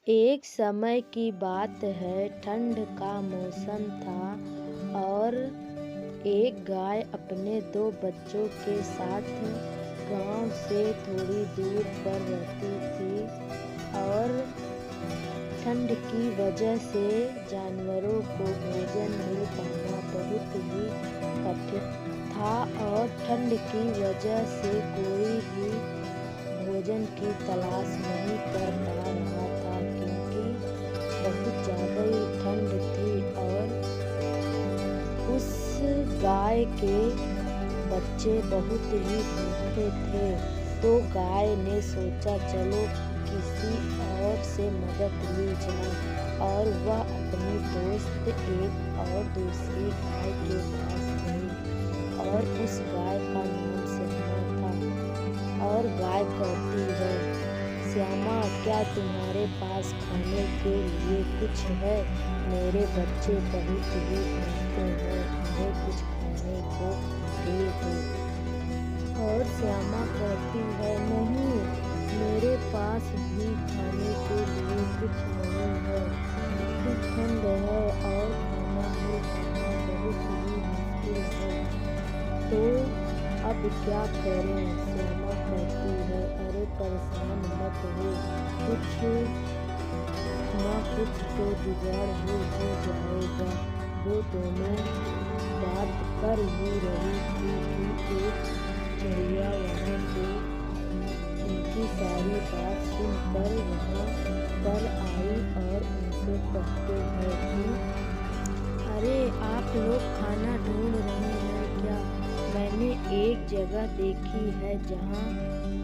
एक समय की बात है, ठंड का मौसम था और एक गाय अपने दो बच्चों के साथ गांव से थोड़ी दूर पर रहती थी और ठंड की वजह से जानवरों को भोजन मिल पाना बहुत ही कठिन था और ठंड की वजह से कोई भी भोजन की तलाश नहीं कर पा रहा था क्योंकि बहुत ज़्यादा ही ठंड थी और उस गाय के बच्चे बहुत ही भूखे थे। तो गाय ने सोचा चलो किसी और से मदद ली जाए और वह अपनी दोस्त एक और दूसरी गाय के पास गई और उस गाय का नाम श्यामा था। और गाय कहती है, श्यामा क्या तुम्हारे पास खाने के लिए कुछ है? मेरे बच्चे बहुत ही भूखे हैं, उन्हें कुछ खाने को दे दो। और श्यामा कहती है, नहीं, मेरे पास भी खाने के लिए कुछ नहीं है, बहुत ठंड है और खाना मिल पाना बहुत ही मुश्किल है। तो अब क्या करें? श्यामा कहती है, अरे परेशान मत हो, कुछ ना कुछ तो जुगाड़ हो जाएगा। वो दोनों बात कर ही रही थी कि एक चिड़िया वहाँ से उनकी सारी बात सुनकर वहाँ पर आई और उनसे कहते हैं कि अरे आप लोग खाना ढूंढ रहे हैं क्या? मैंने एक जगह देखी है जहाँ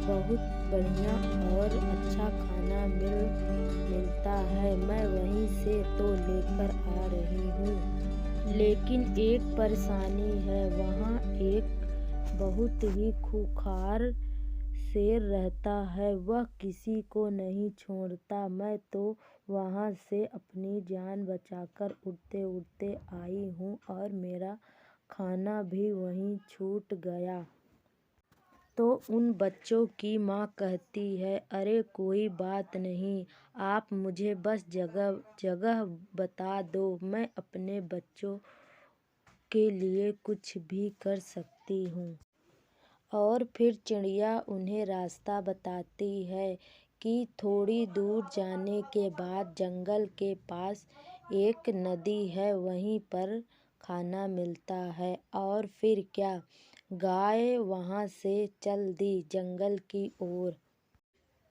बहुत बढ़िया और अच्छा खाना मिलता है। मैं वहीं से तो लेकर आ रही हूँ। लेकिन एक परेशानी है, वहाँ एक बहुत ही खूंखार शेर रहता है, वह किसी को नहीं छोड़ता। मैं तो वहाँ से अपनी जान बचाकर उड़ते उड़ते आई हूँ और मेरा खाना भी वहीं छूट गया। तो उन बच्चों की माँ कहती है, अरे कोई बात नहीं, आप मुझे बस जगह बता दो, मैं अपने बच्चों के लिए कुछ भी कर सकती हूँ। और फिर चिड़िया उन्हें रास्ता बताती है कि थोड़ी दूर जाने के बाद जंगल के पास एक नदी है, वहीं पर खाना मिलता है। और फिर क्या, गाय वहाँ से चल दी जंगल की ओर।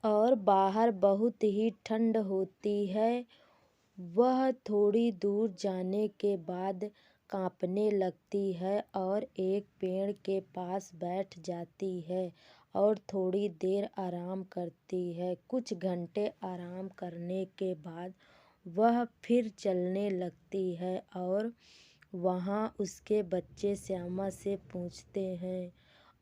और बाहर बहुत ही ठंड होती है। वह थोड़ी दूर जाने के बाद कांपने लगती है और एक पेड़ के पास बैठ जाती है और थोड़ी देर आराम करती है। कुछ घंटे आराम करने के बाद वह फिर चलने लगती है और वहाँ उसके बच्चे श्यामा से पूछते हैं,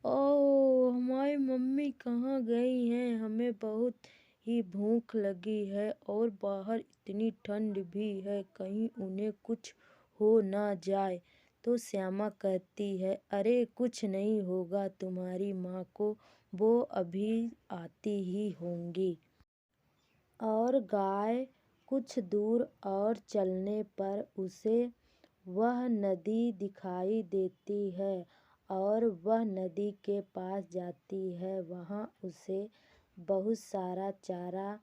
ओह हमारी मम्मी कहाँ गई हैं? हमें बहुत ही भूख लगी है और बाहर इतनी ठंड भी है, कहीं उन्हें कुछ हो ना जाए। तो श्यामा कहती है, अरे कुछ नहीं होगा तुम्हारी माँ को, वो अभी आती ही होंगी। और गाय कुछ दूर और चलने पर उसे वह नदी दिखाई देती है और वह नदी के पास जाती है। वहाँ उसे बहुत सारा चारा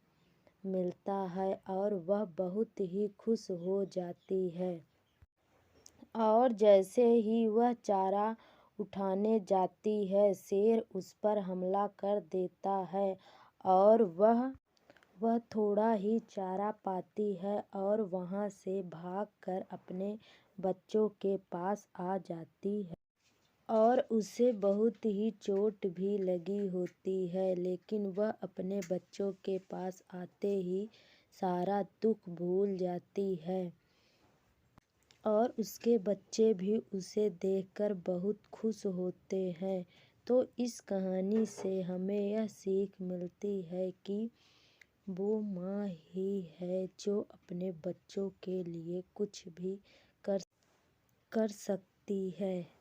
मिलता है और वह बहुत ही खुश हो जाती है। और जैसे ही वह चारा उठाने जाती है, शेर उस पर हमला कर देता है और वह थोड़ा ही चारा पाती है और वहाँ से भागकर अपने बच्चों के पास आ जाती है। और उसे बहुत ही चोट भी लगी होती है, लेकिन वह अपने बच्चों के पास आते ही सारा दुख भूल जाती है और उसके बच्चे भी उसे देखकर बहुत खुश होते हैं। तो इस कहानी से हमें यह सीख मिलती है कि वो माँ ही है जो अपने बच्चों के लिए कुछ भी कर सकती है।